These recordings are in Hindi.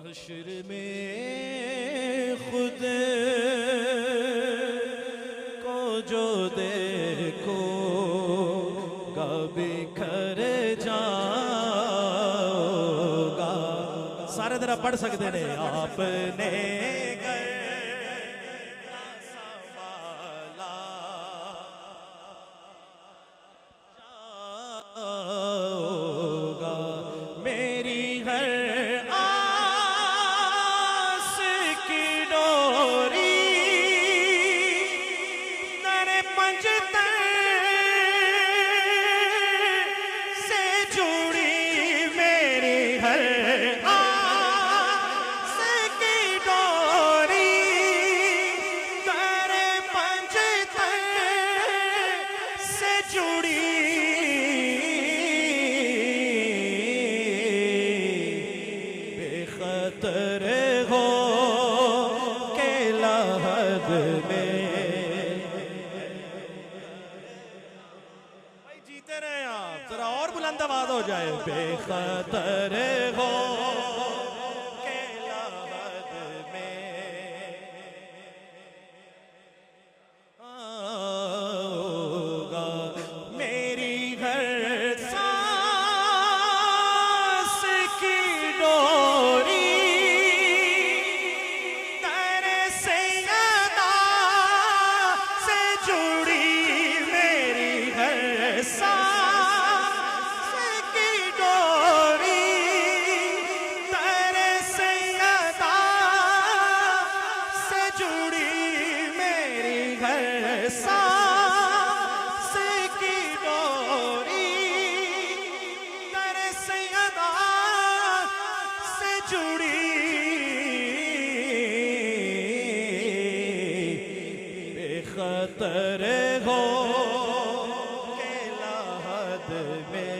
हश्र में खुद को जो देखोगा बिखर जाओगा। सारे तरह पढ़ सकते ने। आपने आवाज हो जाए। बेखतर हो के लहद में होगा मेरी हर सांस की डोरी तेरे सैयदा से जुड़ी। मेरी हर सांस बेखतर हो के लहद में।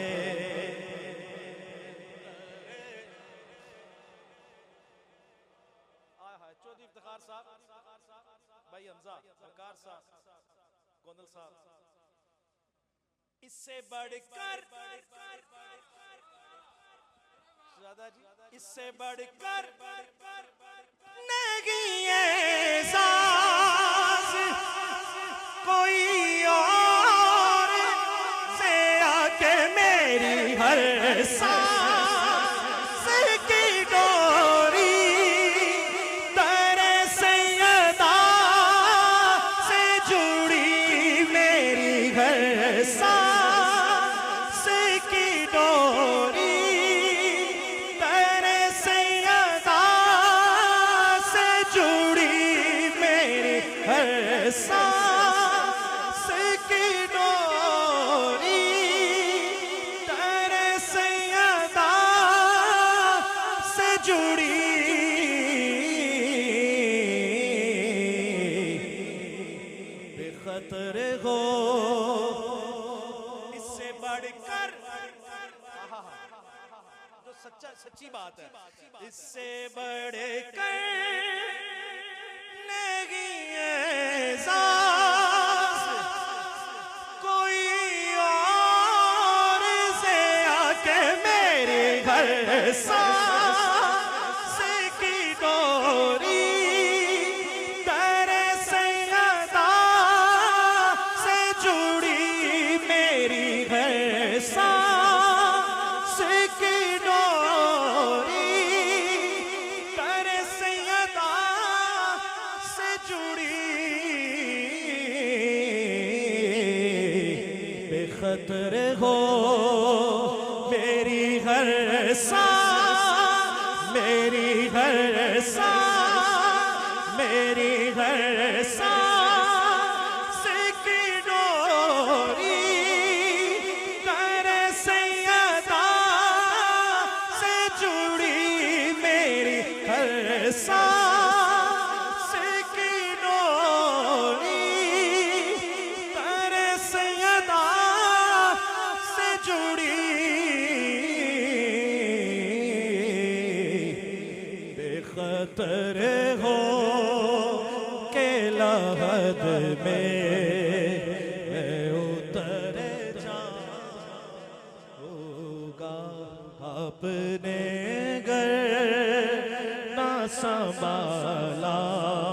चौधरी इफ्तिखार साहब, भाई हमजा, वकार साहब, गोंदल साहब, इससे बढ़कर ज़्यादा जी, इससे बढ़कर नहीं है कोई और से आके मेरी हर सांस की डोरी तेरे सैयदा से जुड़ी। मेरी हर सांस की डोरी तेरे सैयदा से जुड़ी। मेरी हर सांस की डोरी तेरे सैयदा से जुड़ी। बेखतर हो इससे बढ़कर, जो सच्ची बात है, इससे बढ़कर नहीं है कोई और से आके मेरी हर सांस की डोरी तेरे सैयदा से जुड़ी। मेरी हर सांस की डोरी तेरे सैयदा से जुड़ी। बेखतर हो मेरी हर सांस, मेरी हर सांस, मेरी हर सांस की डोरी तेरे सैयदा से जुड़ी। मेरी हर सांस की डोरी तेरे सैयदा से जुड़ी। बेखतर हो के लहद में मैं उतर जाऊंगा। अपने घर संभाला।